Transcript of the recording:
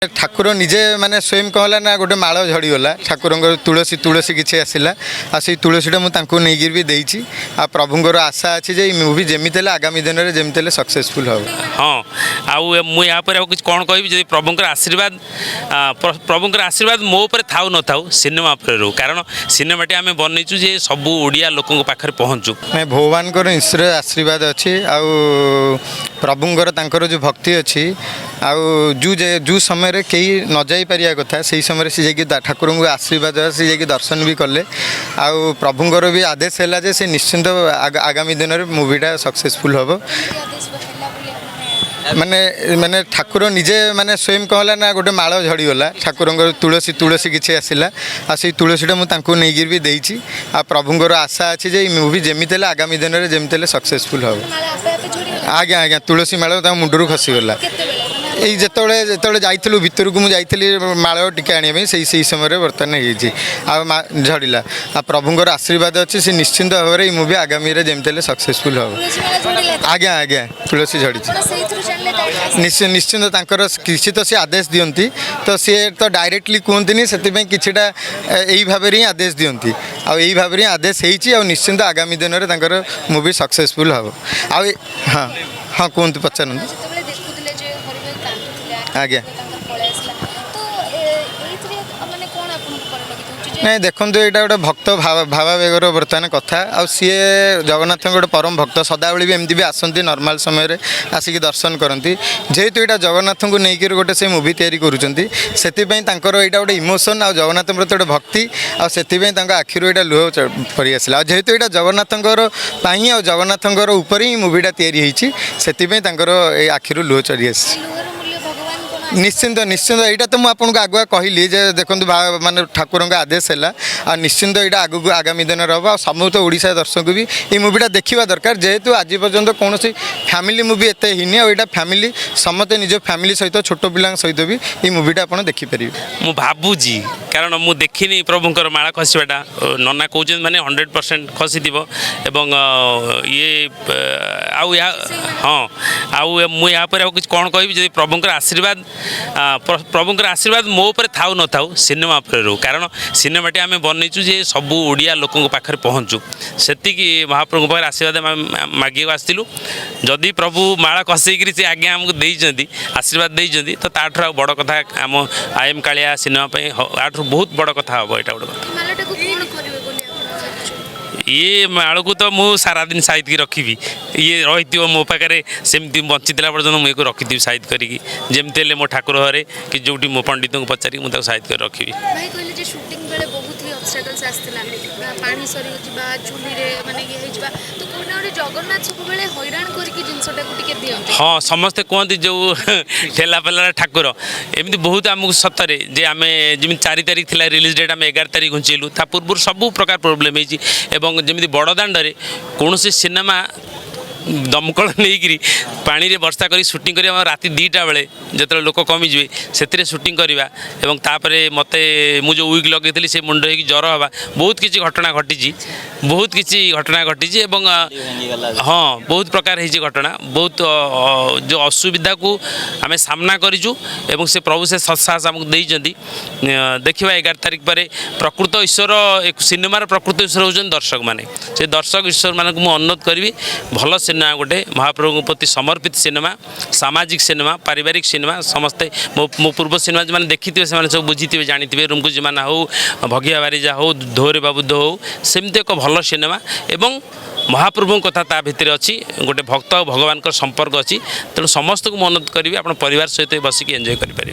ठाकुर निजे माने स्वयं कहला ना गोटे माल झड़गला ठाकुर तुलसी तुलसी किसी आसला आ से तुलसीटा मुझे भी देती आ प्रभुंर आशा अच्छी जे मूवी जमी आगामी दिन में जमी सक्सेसफुल हम। हाँ आउ मु यहाँ पर कुछ कौन कह जब प्रभुंर आशीर्वाद मो पर थाउ न थाउ सिनेमा पर रो कारण सिनेमाटी आम बनईचु जे सबू ओडिया लोकों पाखे पहुँचू मैं भगवान ईश्वर आशीर्वाद अच्छी आउ प्रभुंर तांकर जो भक्ति अच्छी आउ जो समय कई न जाई पारिया कथा से समय से जाकि ठाकुर को आशीर्वाद से जाकि दर्शन भी कले आउ प्रभुंर भी आदेश है जे से निश्चिंत आगामी दिन में मूवीटा सक्सेसफुल हम। माने माने ठाकुर निजे माने स्वयं कहला ना गोटे माल झड़गला ठाकुर तुलसी तुलसी किसी आसला आ से तुलसीटा मुझे भी देती आ प्रभुंर आशा अच्छी जे मूवी जमी आगामी दिन में जमी सक्सेसफुल हम। आज्ञा आज्ञा तुलसी माल मुंडरू खसीगला यही जिते जाइलु भितर को मुझे माल टिके आने से समय बर्तमान हो झड़ला आ प्रभुंर आशीर्वाद अच्छी से निश्चिंत भाव में मूवी आगामी जमी सक्सेसफुल हम। आज्ञा आज्ञा तुलसी झड़ी निश्चिंत किसी तो सी आदेश दियंती तो सी तो डायरेक्टली कहते से यही भाव ही आदेश दियंती आई भाव में आदेश हो निश्चिंत आगामी दिन में मूवी सक्सेसफुल हम। हाँ हाँ कहतु पचार आज्ञा नहीं देखो यहाँ गोटे भक्त भावावेगर बर्तमान कथा आ सी जगन्नाथ गोटे परम भक्त सदाबले भी एमती भी आसती नॉर्मल समय आसिक दर्शन करती जेहेतु यहाँ जगन्नाथ को लेकर गोटे से मूवी तैयारी करूँ गोटे इमोशन आ जगन्नाथ प्रति गोटे भक्ति आ आखिर यहाँ लुह पड़ी आसला जेहेतु यहाँ जगन्नाथ आ जगन्नाथ उपर ही मूवीटा तैयारी आखिर लुह चढ़ी आस। निश्चिंत निश्चिंत यहाँ तो मुझे आगुआ कहली जे देखो माने ठाकुर आदेश है आ निश्चिंत यहाँ आगू आगामी दिन में हम आ समस्त ओडिशा दर्शक भी ये मूवीटा देखा दरकार जेहेतु आज पर्यंत कौन फैमिली मूवी एत हिनी आ फैमिली समस्त निज फैमिली सहित छोट पिला सहित भी ये मूवीटा आप देखिपारे। मु भावुची कारण मु देखनी प्रभुंर माला खसवाटा नना कौन मैंने 100% खसी एवं ये आउ हाँ आउ मु यहाँ पर कुछ कौन कह जब प्रभुंर आशीर्वाद मो पर थाउ न थाउ सिनेमा पर रो कारण सिनेमाटी आम बनईचु जे सबू ओडिया लोकों पाखे पहुँचू से महाप्रभु पाखे आशीर्वाद मागे आसलु जदि प्रभु माला कसईकरी से आज्ञा आमको देती आशीर्वाद देती तो ताठू आ बड़ कथा आम आईएम कालिया सिनेमा आठू बहुत बड़ कथा हम यहाँ गोटे ये माल को तो मुझे सारा दिन साइड की रखी ये रही मो पाखे सेमती बंची पर्यटन मुझे रखी साइड करके जमी मो ठाकुर घरे कि जो मो पंडित को पचारि मुझे साइड कर रखी। हाँ समस्ते कहते जो ठेला पेला ठाकुर एमती बहुत आमको सतरे जे आम जमी 4 तारीख थी रिलीज डेट आम 11 तारीख घुंचेलु ता पूर्व सब प्रकार प्रोब्लेम होती जमी बड़दाण्ड कौन सिनेमा दमकल नहीं पानी रे वर्षा करी शूटिंग कर राति 2टा बेले जो लोक कमिजे से शूटिंग करवा एवं तापर मत मुझे विग लगे से मुंड हो ज्वर हवा बहुत किसी घटना घटी हाँ बहुत प्रकार हो घटना बहुत जो असुविधा को आम सामना करूँ एवं से प्रभु से सत्साहस आमको देती देखा 11 तारीख पर प्रकृत ईश्वर एक सिनेमार प्रकृत ईश्वर होती दर्शक मैंने से दर्शक ईश्वर मानक मुझे अनुरोध करी भल सिनेमा गोटे महाप्रभु प्रति समर्पित सिनेमा सामाजिक सिनेमा पारिवारिक सिनेमा समस्ते मो पूर्व सिनेमा जो मैंने देखी थे से सब बुझी थे जानी थे रुमकुज माना हो भगिया बारिजा हो धोरे बाबुद हो सेमती एक भल सिनेमा एवं महाप्रभु कथा ता भितर अच्छी गोटे भक्त और भगवान संपर्क अच्छी तेणु समस्त को अनुरोध करी आप परिवार सहित बसिक एंजॉय करेंगे।